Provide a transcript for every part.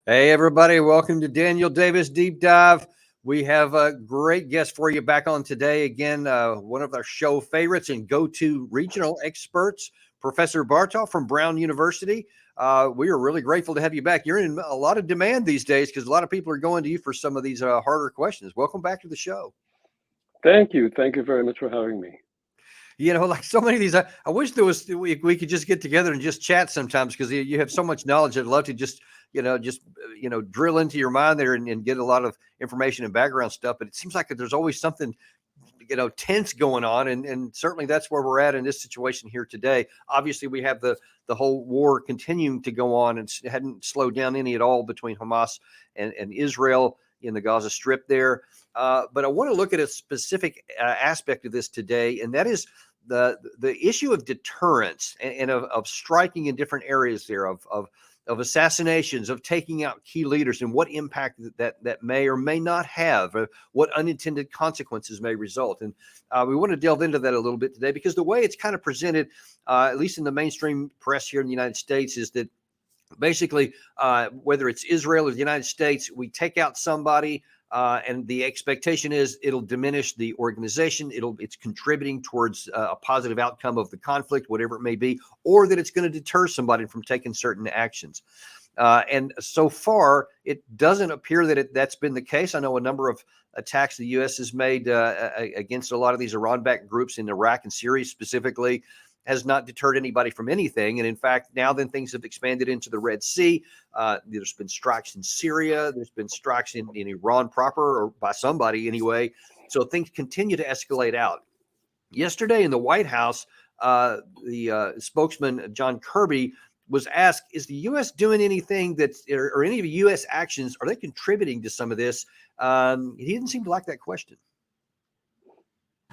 Hey, everybody. Welcome to Daniel Davis Deep Dive. We have a great guest for you back on today. Again, one of our show favorites and go-to regional experts, Professor Bartov from Brown University. We are really grateful to have you back. You're in a lot of demand these days because a lot of people are going to you for some of these harder questions. Welcome back to the show. Thank you. Thank you very much for having me. Like so many of these, I wish we could just get together and just chat sometimes because you have so much knowledge. I'd love to just drill into your mind there and get a lot of information and background stuff. But it seems like there's always something, tense going on. And certainly that's where we're at in this situation here today. Obviously, we have the whole war continuing to go on and it hadn't slowed down any at all between Hamas and Israel in the Gaza Strip there. But I want to look at a specific aspect of this today, and that is the issue of deterrence and of striking in different areas there, of assassinations, of taking out key leaders, and what impact that may or may not have, what unintended consequences may result. And we want to delve into that a little bit today because the way it's kind of presented, at least in the mainstream press here in the United States, is that basically, whether it's Israel or the United States, we take out somebody, and the expectation is it'll diminish the organization. It's contributing towards a positive outcome of the conflict, whatever it may be, or that it's going to deter somebody from taking certain actions. And so far, it doesn't appear that that's been the case. I know a number of attacks the U.S. has made against a lot of these Iran-backed groups in Iraq and Syria specifically has not deterred anybody from anything. And in fact, now then things have expanded into the Red Sea. There's been strikes in Syria. There's been strikes in Iran proper, or by somebody anyway. So things continue to escalate out. Yesterday in the White House, the spokesman, John Kirby, was asked, is the U.S. doing anything or any of the U.S. actions, are they contributing to some of this? He didn't seem to like that question.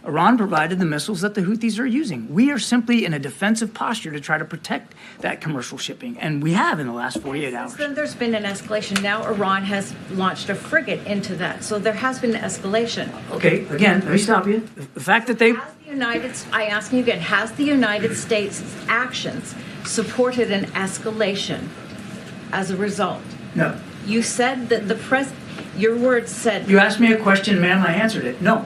Iran provided the missiles that the Houthis are using. We are simply in a defensive posture to try to protect that commercial shipping, and we have in the last 48 hours. Then there's been an escalation. Now Iran has launched a frigate into that, so there has been an escalation. Okay, again, let me stop you. The fact that they... I ask you again, has the United States' actions supported an escalation as a result? No. You said that your words said... You asked me a question, ma'am, I answered it. No.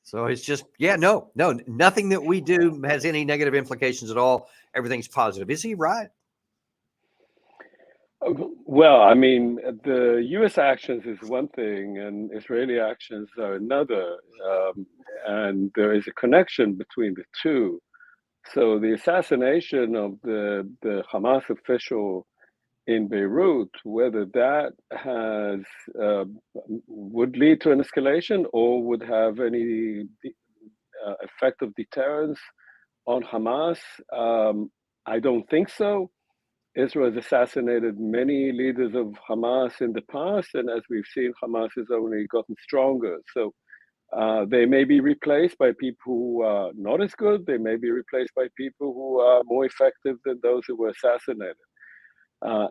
So it's just, no, nothing that we do has any negative implications at all. Everything's positive. Is he right? Well, I mean, the U.S. actions is one thing and Israeli actions are another. And there is a connection between the two. So the assassination of the Hamas official in Beirut, whether that would lead to an escalation or would have any effect of deterrence on Hamas, I don't think so. Israel has assassinated many leaders of Hamas in the past, and as we've seen, Hamas has only gotten stronger. So they may be replaced by people who are not as good. They may be replaced by people who are more effective than those who were assassinated.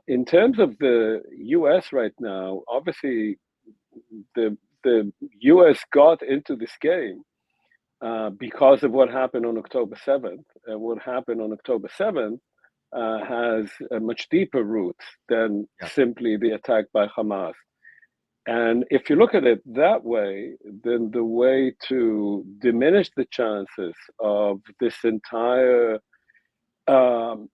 In terms of the U.S. right now, obviously the U.S. got into this game because of what happened on October 7th. And what happened on October 7th has a much deeper root than simply the attack by Hamas. And if you look at it that way, then the way to diminish the chances of this entire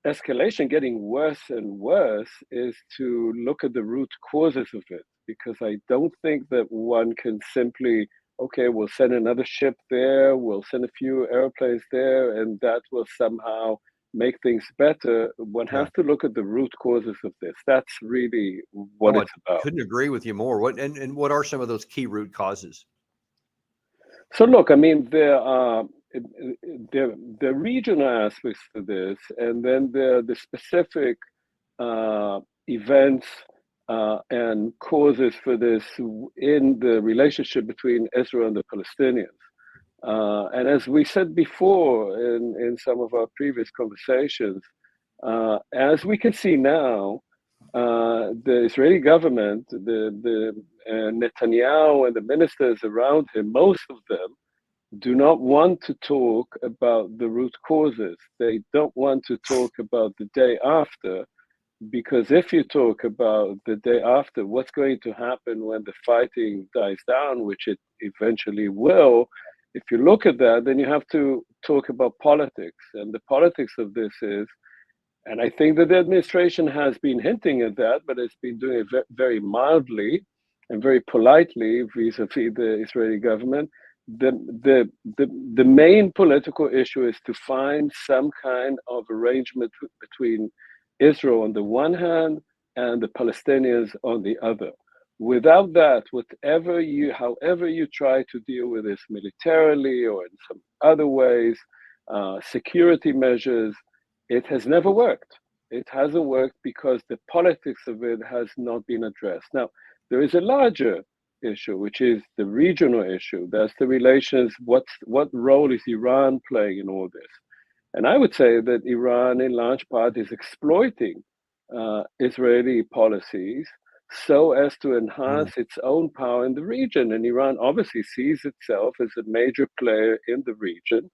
escalation getting worse and worse is to look at the root causes of it, because I don't think that one can simply, okay, we'll send another ship there, we'll send a few airplanes there, and that will somehow make things better. One has to look at the root causes of this. That's really what it's about. Couldn't agree with you more. What are some of those key root causes? So look, I mean, there are the regional aspects to this, and then there are the specific events and causes for this in the relationship between Israel and the Palestinians. And as we said before in some of our previous conversations, as we can see now, the Israeli government, the Netanyahu and the ministers around him, most of them do not want to talk about the root causes. They don't want to talk about the day after. because if you talk about the day after, what's going to happen when the fighting dies down, which it eventually will, if you look at that, then you have to talk about politics. And the politics of this is, and I think that the administration has been hinting at that, but it's been doing it very mildly and very politely vis-a-vis the Israeli government. The main political issue is to find some kind of arrangement between Israel on the one hand and the Palestinians on the other. Without that, however you try to deal with this militarily or in some other ways, security measures, it has never worked. It hasn't worked because the politics of it has not been addressed. Now, there is a larger issue, which is the regional issue. That's the relations. What role is Iran playing in all this? And I would say that Iran, in large part, is exploiting Israeli policies so as to enhance its own power in the region. And Iran obviously sees itself as a major player in the region.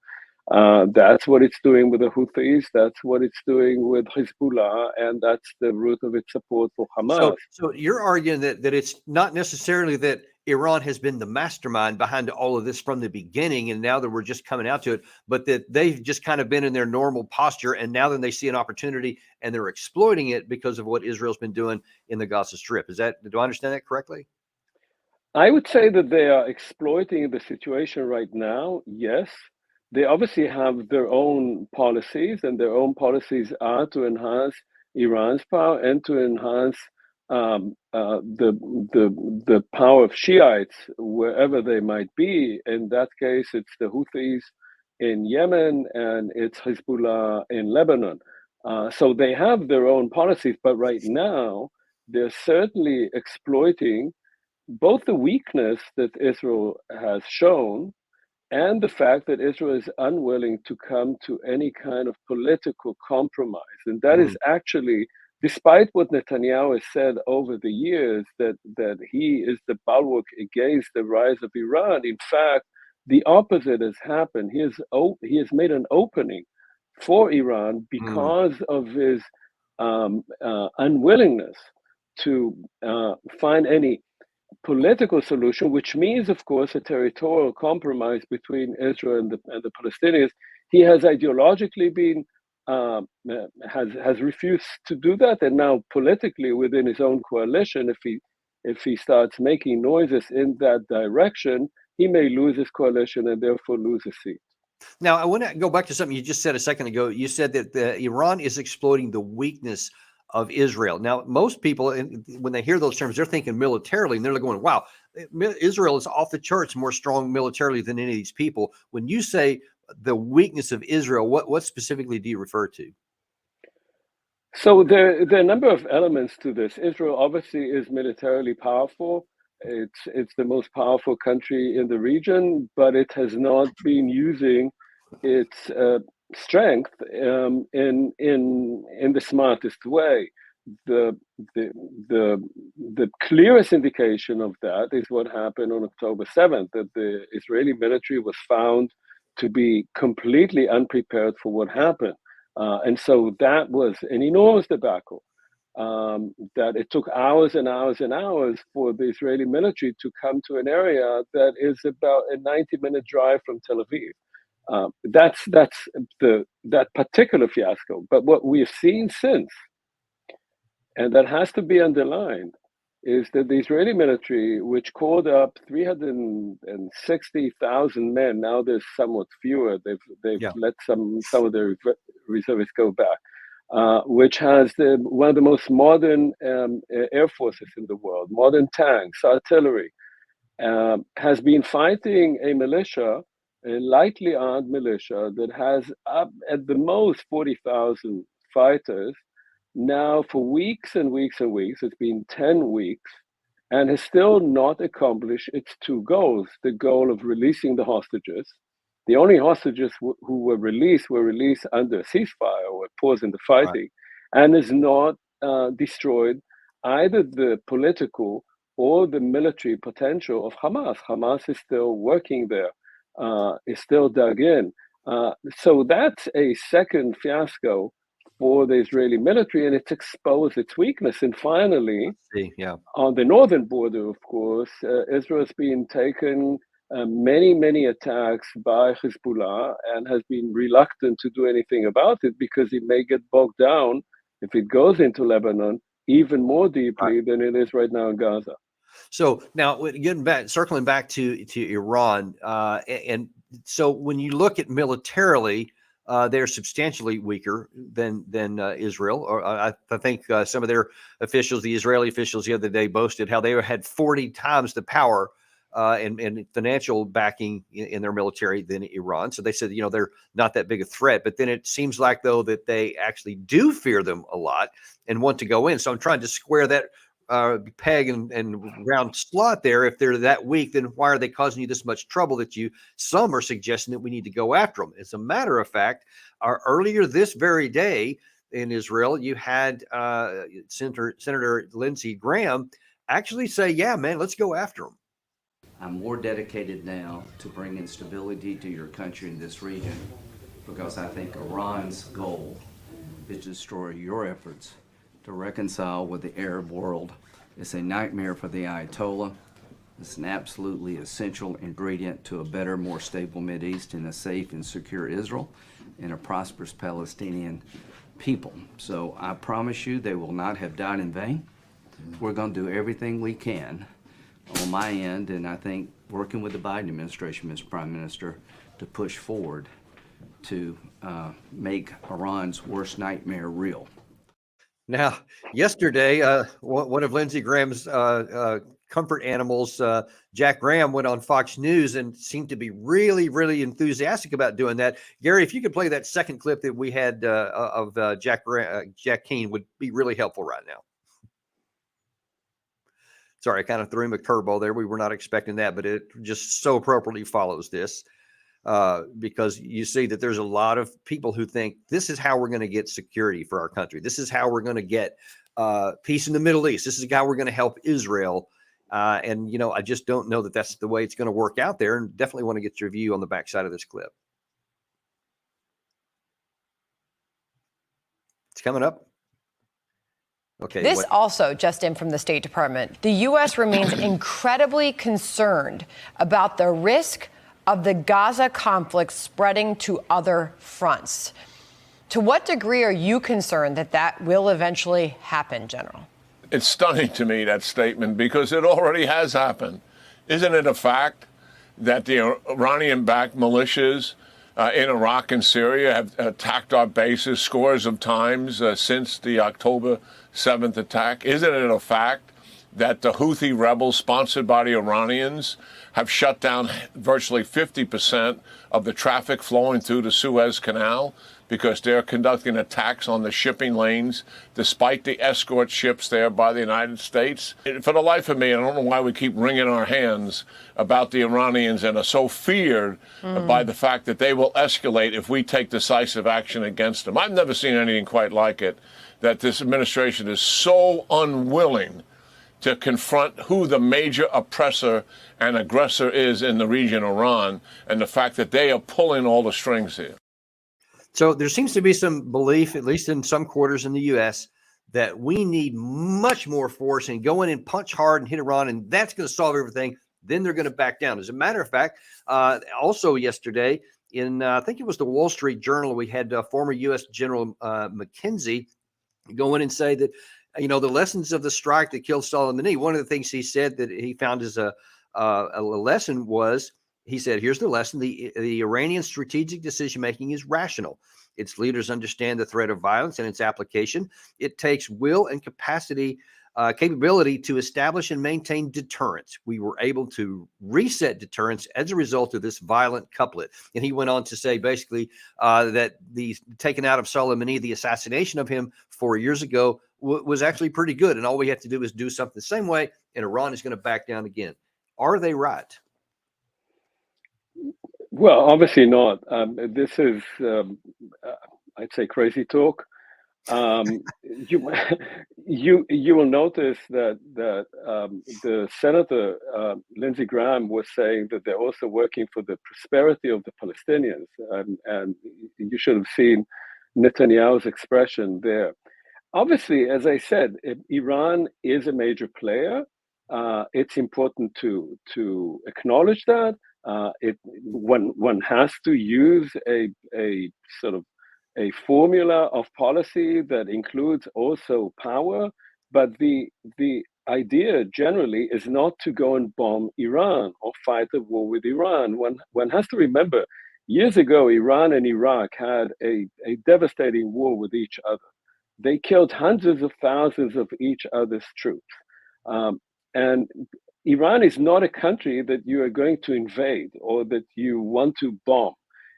That's what it's doing with the Houthis. That's what it's doing with Hezbollah, and that's the root of its support for Hamas. So you're arguing that it's not necessarily that Iran has been the mastermind behind all of this from the beginning, and now that we're just coming out to it, but that they've just kind of been in their normal posture, and now then they see an opportunity and they're exploiting it because of what Israel's been doing in the Gaza Strip. Do I understand that correctly? I would say that they are exploiting the situation right now, yes. They obviously have their own policies, and their own policies are to enhance Iran's power and to enhance the power of Shiites wherever they might be. In that case, it's the Houthis in Yemen and it's Hezbollah in Lebanon. So they have their own policies, but right now they're certainly exploiting both the weakness that Israel has shown and the fact that Israel is unwilling to come to any kind of political compromise. And that is actually, despite what Netanyahu has said over the years, that he is the bulwark against the rise of Iran, in fact, the opposite has happened. He has made an opening for Iran because of his unwillingness to find any political solution, which means, of course, a territorial compromise between Israel and the Palestinians. He has ideologically been has refused to do that, and now politically within his own coalition, if he starts making noises in that direction, he may lose his coalition and therefore lose a seat. Now, I want to go back to something you just said a second ago. You said that Iran is exploiting the weakness of Israel. Now, most people, when they hear those terms, they're thinking militarily, and they're going, wow, Israel is off the charts more strong militarily than any of these people. When you say the weakness of Israel, what specifically do you refer to? So there are a number of elements to this. Israel obviously is militarily powerful. It's the most powerful country in the region, but it has not been using its strength in the smartest way. The clearest indication of that is what happened on October 7th, that the Israeli military was found to be completely unprepared for what happened. And so that was an enormous debacle. That it took hours and hours and hours for the Israeli military to come to an area that is about a 90-minute drive from Tel Aviv. That's that particular fiasco. But what we've seen since, and that has to be underlined, is that the Israeli military, which called up 360,000 men, now there's somewhat fewer. They've let some of their reservists go back. Which has one of the most modern air forces in the world, modern tanks, artillery, has been fighting a militia, a lightly armed militia that has up at the most 40,000 fighters now for weeks and weeks and weeks. It's been 10 weeks and has still not accomplished its two goals, the goal of releasing the hostages. The only hostages who were released under a ceasefire or a pause in the fighting, and has not destroyed either the political or the military potential of Hamas. Hamas is still working there, is still dug in. So that's a second fiasco for the Israeli military, and it's exposed its weakness. And finally, Yeah. on the northern border, of course, Israel's been taken many attacks by Hezbollah and has been reluctant to do anything about it because it may get bogged down if it goes into Lebanon even more deeply than it is right now in Gaza. So now, circling back to Iran, and so when you look at militarily, they're substantially weaker than Israel. Or I think some of their officials, the Israeli officials, the other day boasted how they had 40 times the power and financial backing in their military than Iran. So they said, they're not that big a threat. But then it seems like, though, that they actually do fear them a lot and want to go in. So I'm trying to square that peg and round slot there. If they're that weak, then why are they causing you this much trouble that some are suggesting that we need to go after them? As a matter of fact, earlier this very day in Israel, you had Senator Lindsey Graham actually say, yeah, man, let's go after them. I'm more dedicated now to bringing stability to your country in this region because I think Iran's goal is to destroy your efforts to reconcile with the Arab world. It's a nightmare for the Ayatollah. It's an absolutely essential ingredient to a better, more stable Mideast and a safe and secure Israel and a prosperous Palestinian people. So I promise you they will not have died in vain. We're going to do everything we can on my end, and I think working with the Biden administration, Mr. Prime Minister, to push forward to make Iran's worst nightmare real. Now, yesterday, one of Lindsey Graham's comfort animals, Jack Graham, went on Fox News and seemed to be really, really enthusiastic about doing that. Gary, if you could play that second clip that we had of Jack Keane, would be really helpful right now. Sorry, I kind of threw him a curveball there. We were not expecting that, but it just so appropriately follows this. Because you see that there's a lot of people who think this is how we're going to get security for our country. This is how we're going to get peace in the Middle East. This is how we're going to help Israel. And, I just don't know that that's the way it's going to work out there, and definitely want to get your view on the backside of this clip. It's coming up. Okay. This also just in from the State Department. The U.S. remains incredibly concerned about the risk of the Gaza conflict spreading to other fronts. To what degree are you concerned that will eventually happen, General? It's stunning to me, that statement, because it already has happened. Isn't it a fact that the Iranian-backed militias in Iraq and Syria have attacked our bases scores of times since the October 7th attack? Isn't it a fact that the Houthi rebels sponsored by the Iranians have shut down virtually 50% of the traffic flowing through the Suez Canal because they're conducting attacks on the shipping lanes despite the escort ships there by the United States? For the life of me, I don't know why we keep wringing our hands about the Iranians and are so feared by the fact that they will escalate if we take decisive action against them. I've never seen anything quite like it, that this administration is so unwilling to confront who the major oppressor and aggressor is in the region, Iran, and the fact that they are pulling all the strings here. So there seems to be some belief, at least in some quarters in the U.S., that we need much more force and go in and punch hard and hit Iran, and that's going to solve everything. Then they're going to back down. As a matter of fact, also yesterday in, I think it was the Wall Street Journal, we had former U.S. General McKenzie go in and say that, the lessons of the strike that killed Soleimani, one of the things he said that he found as a lesson was, he said, here's the lesson. The Iranian strategic decision-making is rational. Its leaders understand the threat of violence and its application. It takes will and capability to establish and maintain deterrence. We were able to reset deterrence as a result of this violent couplet. And he went on to say basically that the taking out of Soleimani, the assassination of him 4 years ago, was actually pretty good. And all we have to do is do something the same way, and Iran is going to back down again. Are they right? Well, obviously not. This is, I'd say, crazy talk. You will notice that the Senator Lindsey Graham was saying that they're also working for the prosperity of the Palestinians, and you should have seen Netanyahu's expression there. Obviously, as I said, Iran is a major player. It's important to acknowledge that. One has to use a sort of a formula of policy that includes also power, but the idea generally is not to go and bomb Iran or fight a war with Iran. One has to remember, years ago, Iran and Iraq had a devastating war with each other. They killed hundreds of thousands of each other's troops. And Iran is not a country that you are going to invade or that you want to bomb.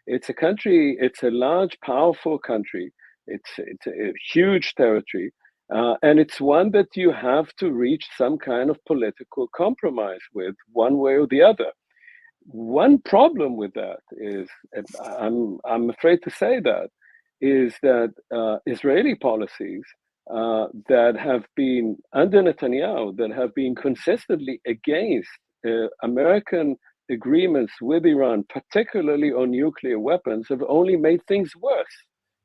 It's a country, it's a large, powerful country. It's a huge territory. And it's one that you have to reach some kind of political compromise with, one way or the other. One problem with that is, I'm afraid to say that, is that Israeli policies that have been under Netanyahu, that have been consistently against American agreements with Iran, particularly on nuclear weapons, have only made things worse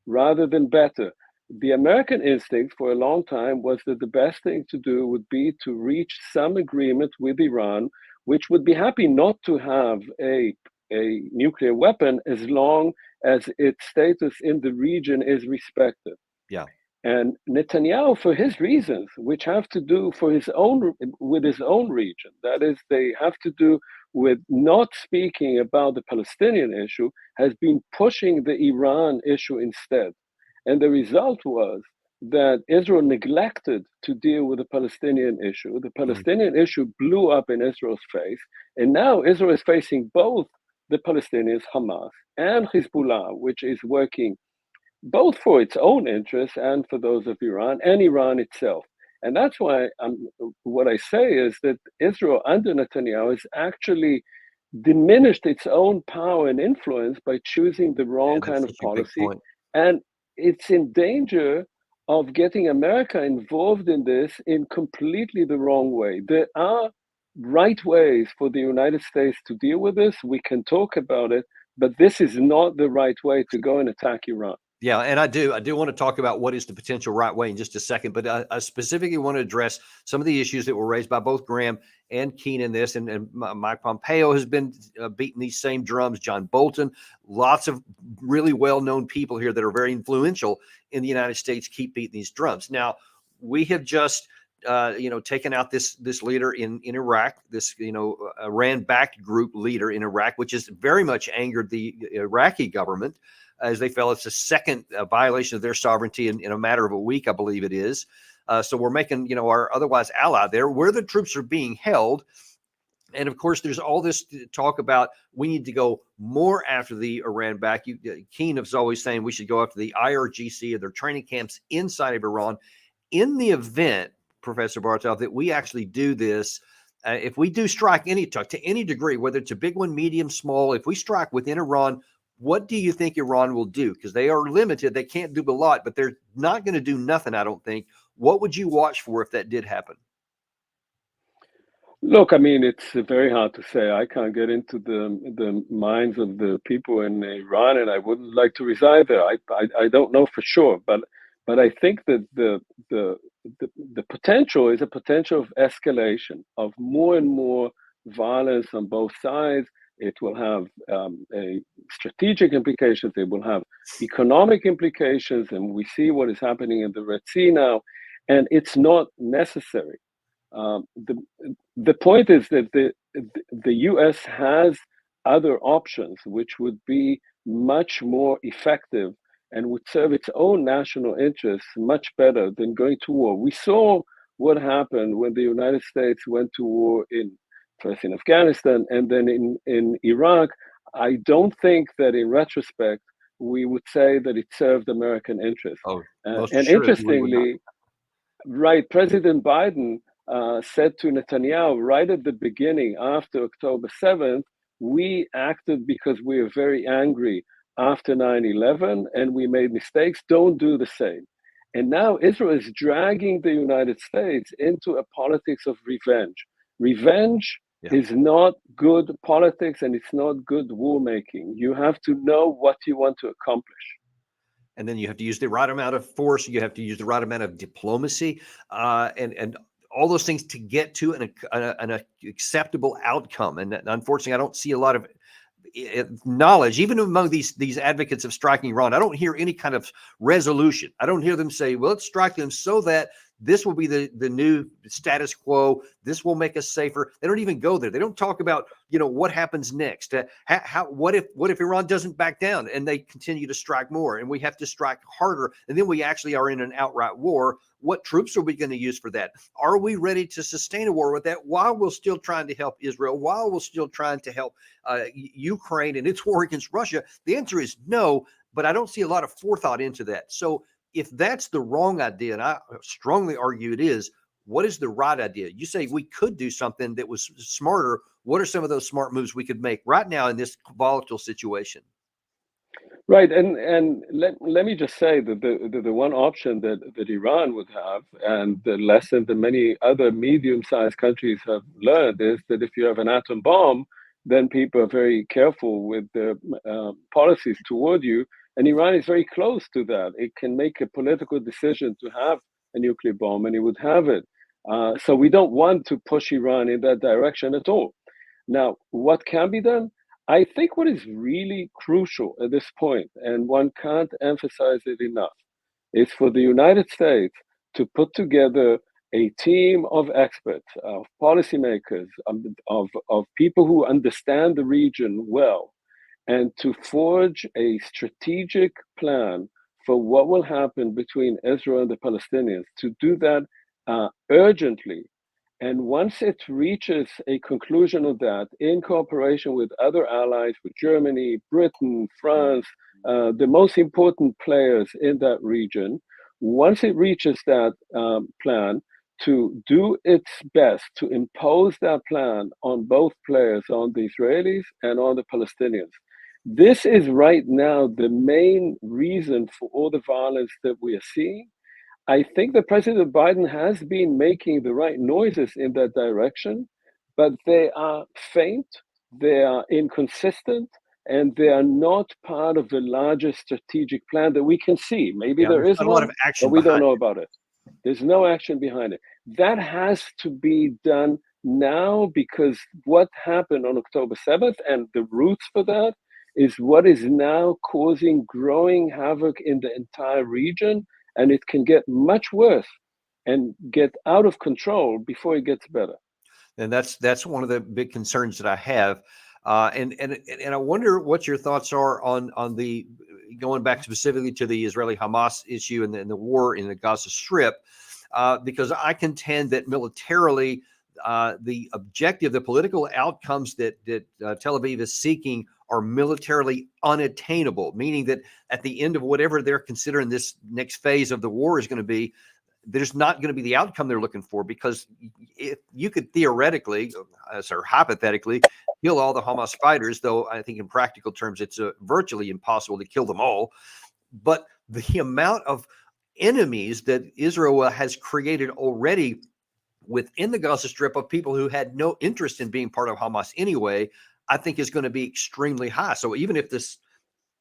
rather than better. The American instinct for a long time was that the best thing to do would be to reach some agreement with Iran, which would be happy not to have a nuclear weapon as long as its status in the region is respected. Yeah. And Netanyahu, for his reasons, which have to do with his own region, that is, they have to do with not speaking about the Palestinian issue, has been pushing the Iran issue instead. And the result was that Israel neglected to deal with the Palestinian issue. The Palestinian issue blew up in Israel's face. And now Israel is facing both the Palestinians, Hamas, and Hezbollah, which is working both for its own interests and for those of Iran and Iran itself. And that's why what I say is that Israel under Netanyahu has actually diminished its own power and influence by choosing the wrong kind of policy. And it's in danger of getting America involved in this in completely the wrong way. There are right ways for the United States to deal with this. We can talk about it, but this is not the right way to go and attack Iran. Yeah, and I do want to talk about what is the potential right way in just a second, but I specifically want to address some of the issues that were raised by both Graham and Keane in this, and Mike Pompeo has been beating these same drums, John Bolton, lots of really well-known people here that are very influential in the United States keep beating these drums. Now, we have just taken out this leader in Iraq, this Iran-backed group leader in Iraq, which has very much angered the Iraqi government, as they felt it's a second violation of their sovereignty in a matter of a week, I believe it is. So we're making, our otherwise ally there where the troops are being held. And of course, there's all this talk about we need to go more after the Iran back. Keane is always saying we should go after the IRGC or their training camps inside of Iran. In the event, Professor Bartov, that we actually do this, if we do strike to any degree, whether it's a big one, medium, small, if we strike within Iran, what do you think Iran will do? Because they are limited. They can't do a lot, but they're not going to do nothing, I don't think. What would you watch for if that did happen? Look, I mean, it's very hard to say. I can't get into the minds of the people in Iran, and I wouldn't like to reside there. I don't know for sure, but I think that the potential is a potential of escalation, of more and more violence on both sides. It will have strategic implications. It will have economic implications, and we see what is happening in the Red Sea now, and it's not necessary. The point is that the U.S. has other options which would be much more effective and would serve its own national interests much better than going to war. We saw what happened when the United States went to war first in Afghanistan and then in Iraq. I don't think that in retrospect, we would say that it served American interests. And interestingly, right, President Biden said to Netanyahu right at the beginning, after October 7th, we acted because we were very angry after 9/11 and we made mistakes. Don't do the same. And now Israel is dragging the United States into a politics of revenge. Revenge is not good politics and it's not good war making. You have to know what you want to accomplish. And then you have to use the right amount of force. You have to use the right amount of diplomacy, and all those things to get to an acceptable outcome. And unfortunately, I don't see a lot of knowledge, even among these advocates of striking Iran. I don't hear any kind of resolution. I don't hear them say, well, let's strike them so that this will be the new status quo. This will make us safer. They don't even go there. They don't talk about, what happens next. What if Iran doesn't back down and they continue to strike more and we have to strike harder, and then we actually are in an outright war? What troops are we going to use for that? Are we ready to sustain a war with that while we're still trying to help Israel, while we're still trying to help Ukraine in its war against Russia? The answer is no, but I don't see a lot of forethought into that. So if that's the wrong idea, and I strongly argue it is, what is the right idea? You say we could do something that was smarter. What are some of those smart moves we could make right now in this volatile situation? Right, and let me just say that the one option that Iran would have, and the lesson that many other medium-sized countries have learned, is that if you have an atom bomb, then people are very careful with their policies toward you. And Iran is very close to that. It can make a political decision to have a nuclear bomb, and it would have it. So we don't want to push Iran in that direction at all. Now, what can be done? I think what is really crucial at this point, and one can't emphasize it enough, is for the United States to put together a team of experts, of policymakers, of people who understand the region well, and to forge a strategic plan for what will happen between Israel and the Palestinians, to do that urgently. And once it reaches a conclusion of that, in cooperation with other allies, with Germany, Britain, France, the most important players in that region, once it reaches that plan, to do its best to impose that plan on both players, on the Israelis and on the Palestinians. This is right now the main reason for all the violence that we are seeing. I think that President Biden has been making the right noises in that direction, but they are faint, they are inconsistent, and they are not part of the larger strategic plan that we can see. Maybe there is a lot of action, but we don't know about it. There's no action behind it. That has to be done now, because what happened on October 7th and the roots for that is what is now causing growing havoc in the entire region. And it can get much worse and get out of control before it gets better. And that's one of the big concerns that I have. And I wonder what your thoughts are on the, going back specifically to the Israeli-Hamas issue and the war in the Gaza Strip, because I contend that militarily, the objective, the political outcomes that Tel Aviv is seeking are militarily unattainable, meaning that at the end of whatever they're considering this next phase of the war is going to be, there's not going to be the outcome they're looking for, because if you could theoretically, or hypothetically, kill all the Hamas fighters, though I think in practical terms it's virtually impossible to kill them all. But the amount of enemies that Israel has created already within the Gaza Strip of people who had no interest in being part of Hamas anyway, I think is going to be extremely high. So even if this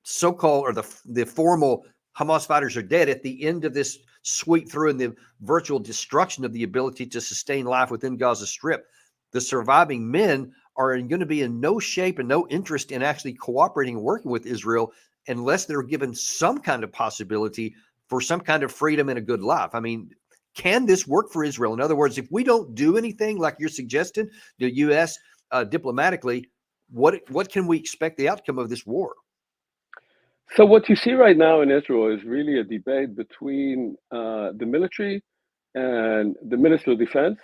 so-called, or the formal Hamas fighters are dead, at the end of this sweep through and the virtual destruction of the ability to sustain life within Gaza Strip, the surviving men are going to be in no shape and no interest in actually cooperating and working with Israel unless they're given some kind of possibility for some kind of freedom and a good life. I mean, can this work for Israel? In other words, if we don't do anything like you're suggesting, the U.S. Diplomatically, what can we expect the outcome of this war? So what you see right now in Israel is really a debate between the military and the Minister of Defense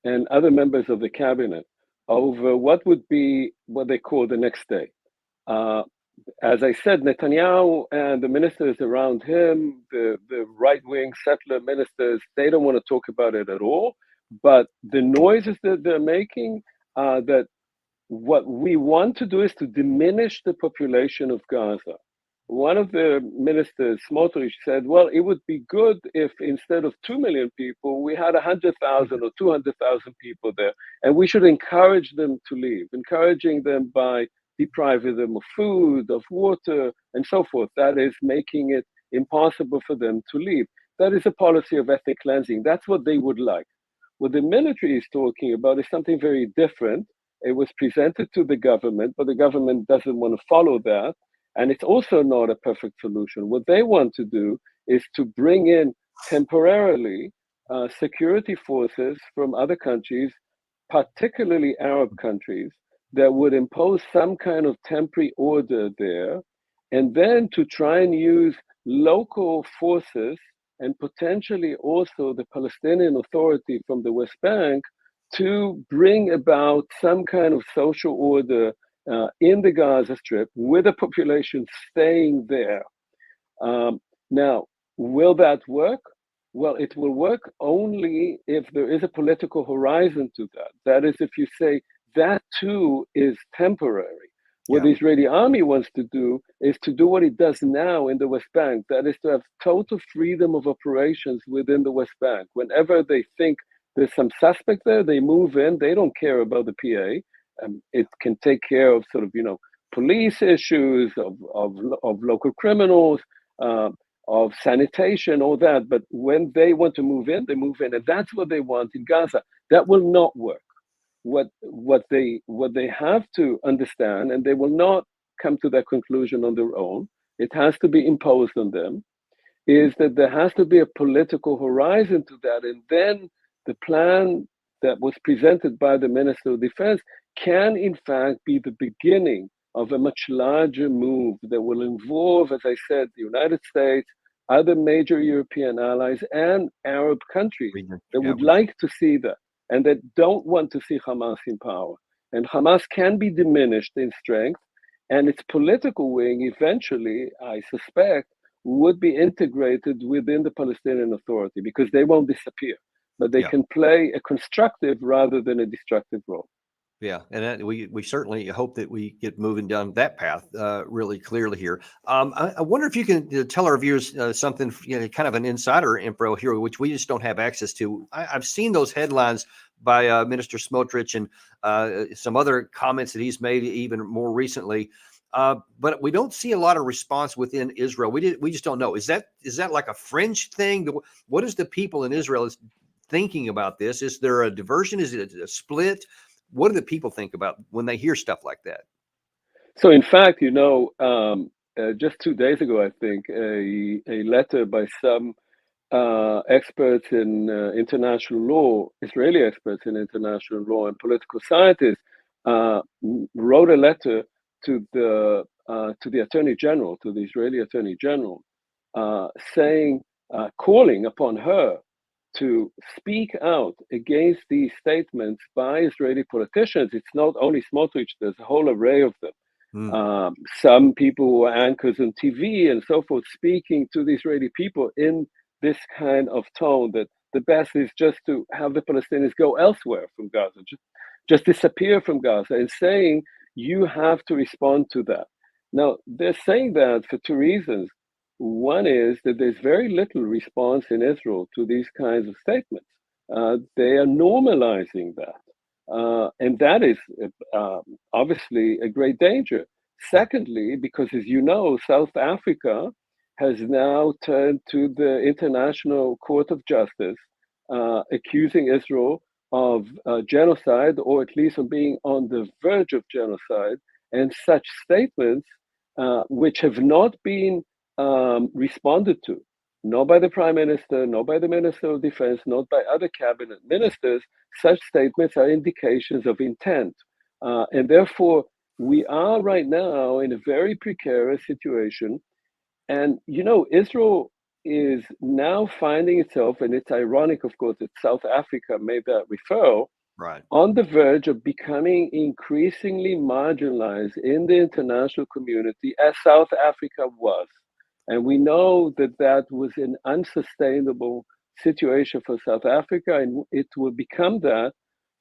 and other members of the cabinet over what would be what they call the next day. As I said, Netanyahu and the ministers around him, the right-wing settler ministers, they don't want to talk about it at all. But the noises that they're making are that what we want to do is to diminish the population of Gaza. One of the ministers, Smotrich, said, well, it would be good if instead of 2 million people, we had 100,000 or 200,000 people there. And we should encourage them to leave, encouraging them by depriving them of food, of water, and so forth. That is making it impossible for them to leave. That is a policy of ethnic cleansing. That's what they would like. What the military is talking about is something very different. It was presented to the government, but the government doesn't want to follow that. And it's also not a perfect solution. What they want to do is to bring in temporarily security forces from other countries, particularly Arab countries, that would impose some kind of temporary order there, and then to try and use local forces and potentially also the Palestinian Authority from the West Bank to bring about some kind of social order in the Gaza Strip with the population staying there. Now, will that work? Well, it will work only if there is a political horizon to that. That is, if you say that too is temporary. What the Israeli army wants to do is to do what it does now in the West Bank. That is to have total freedom of operations within the West Bank. Whenever they think there's some suspect there, they move in. They don't care about the PA. It can take care of sort of, police issues, of local criminals, of sanitation, all that. But when they want to move in, they move in. And that's what they want in Gaza. That will not work. What they have to understand, and they will not come to that conclusion on their own, it has to be imposed on them, is that there has to be a political horizon to that. And then the plan that was presented by the Minister of Defense can in fact be the beginning of a much larger move that will involve, as I said, the United States, other major European allies, and Arab countries that would like to see that, and that don't want to see Hamas in power. And Hamas can be diminished in strength, and its political wing eventually, I suspect, would be integrated within the Palestinian Authority, because they won't disappear, but they can play a constructive rather than a destructive role. Yeah, and we certainly hope that we get moving down that path really clearly here. I wonder if you can tell our viewers something, kind of an insider info here, which we just don't have access to. I've seen those headlines by Minister Smotrich and some other comments that he's made even more recently, but we don't see a lot of response within Israel. We just don't know. Is that like a fringe thing? What is the people in Israel thinking about this? Is there a diversion? Is it a split? What do the people think about when they hear stuff like that? So, in fact, just 2 days ago, I think, a letter by some experts in international law, Israeli experts in international law and political scientists, wrote a letter to the Attorney General, to the Israeli Attorney General, calling upon her to speak out against these statements by Israeli politicians. It's not only Smotrich, there's a whole array of them. Some people who are anchors on TV and so forth, speaking to the Israeli people in this kind of tone, that the best is just to have the Palestinians go elsewhere from Gaza, just disappear from Gaza, and saying, you have to respond to that. Now, they're saying that for two reasons. One is that there's very little response in Israel to these kinds of statements. They are normalizing that. And that is obviously a great danger. Secondly, because as you know, South Africa has now turned to the International Court of Justice, accusing Israel of genocide, or at least of being on the verge of genocide, and such statements, which have not been responded to, not by the Prime Minister, not by the Minister of Defense, not by other cabinet ministers. Such statements are indications of intent. And therefore, we are right now in a very precarious situation. And, Israel is now finding itself, and it's ironic, of course, that South Africa made that referral, on the verge of becoming increasingly marginalized in the international community, as South Africa was. And we know that that was an unsustainable situation for South Africa, and it will become that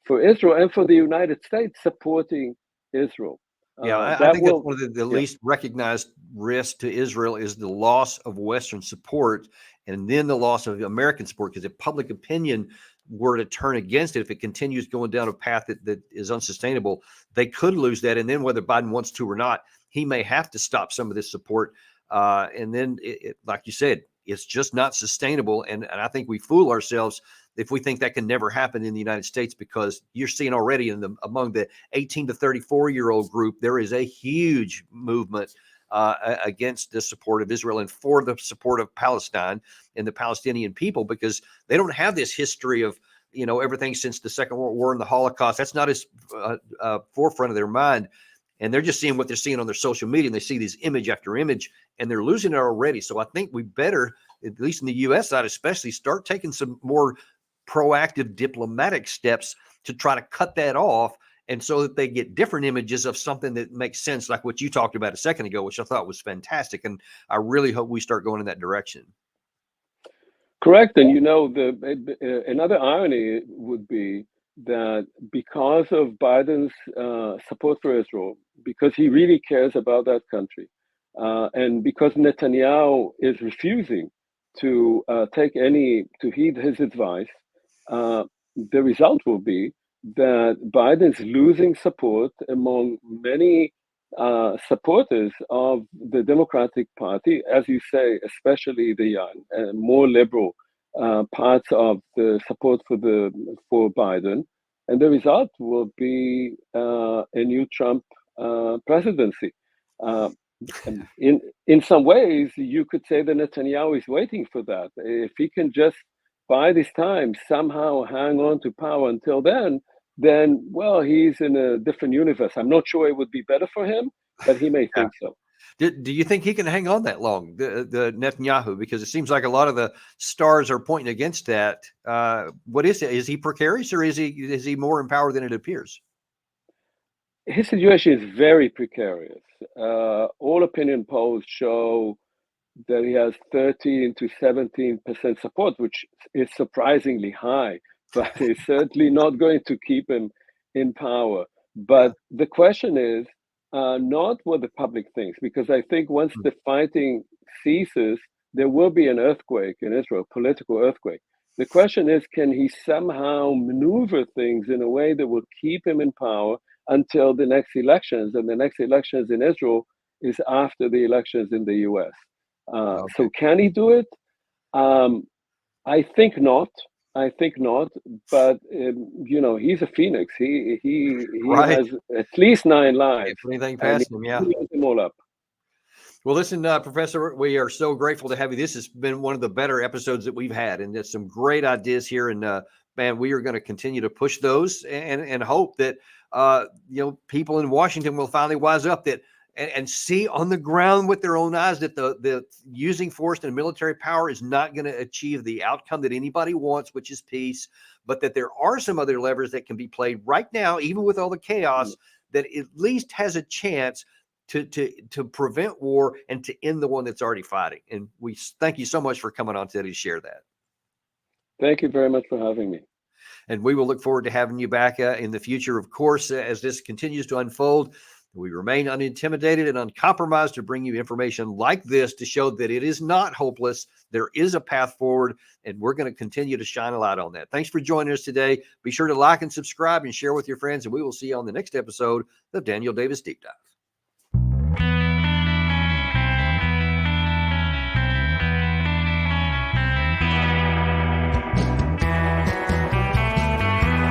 for Israel and for the United States supporting Israel. I think that's one of the least recognized risks to Israel is the loss of Western support, and then the loss of American support, because if public opinion were to turn against it, if it continues going down a path that is unsustainable, they could lose that. And then whether Biden wants to or not, he may have to stop some of this support. And then, like you said, it's just not sustainable. And I think we fool ourselves if we think that can never happen in the United States, because you're seeing already among the 18 to 34-year-old group, there is a huge movement against the support of Israel and for the support of Palestine and the Palestinian people, because they don't have this history of, everything since the Second World War and the Holocaust. That's not as forefront of their mind. And they're just seeing what they're seeing on their social media, and they see these image after image, and they're losing it already. So I think we better, at least in the U.S. side especially, start taking some more proactive diplomatic steps to try to cut that off, and so that they get different images of something that makes sense, like what you talked about a second ago, which I thought was fantastic. And I really hope we start going in that direction. Correct. And another irony would be that because of Biden's support for Israel, because he really cares about that country, and because Netanyahu is refusing to heed his advice, the result will be that Biden's losing support among many supporters of the Democratic Party, as you say, especially the young and more liberal parts of the support for Biden, and the result will be a new Trump presidency. In some ways, you could say that Netanyahu is waiting for that. If he can just by this time somehow hang on to power until then well, he's in a different universe. I'm not sure it would be better for him, but he may think so. Do you think he can hang on that long, the Netanyahu? Because it seems like a lot of the stars are pointing against that. What is it? Is he precarious, or is he more in power than it appears? His situation is very precarious. All opinion polls show that he has 13 to 17% support, which is surprisingly high, but it's certainly not going to keep him in power. But the question is not what the public thinks, because I think once the fighting ceases, there will be an earthquake in Israel, political earthquake. The question is, can he somehow maneuver things in a way that will keep him in power until the next elections? And the next elections in Israel is after the elections in the US. So can he do it? I think not. But he's a phoenix. He Right. has at least 9 lives. Anything past him, yeah. He them all up. Well, listen, Professor, we are so grateful to have you. This has been one of the better episodes that we've had, and there's some great ideas here. And man, we are going to continue to push those and hope that people in Washington will finally wise up and see on the ground with their own eyes that the using force and military power is not going to achieve the outcome that anybody wants, which is peace, but that there are some other levers that can be played right now, even with all the chaos, that at least has a chance to prevent war and to end the one that's already fighting. And we thank you so much for coming on today to share that. Thank you very much for having me. And we will look forward to having you back in the future, of course, as this continues to unfold. We remain unintimidated and uncompromised to bring you information like this to show that it is not hopeless. There is a path forward, and we're going to continue to shine a light on that. Thanks for joining us today. Be sure to like and subscribe and share with your friends, and we will see you on the next episode of Daniel Davis Deep Dive.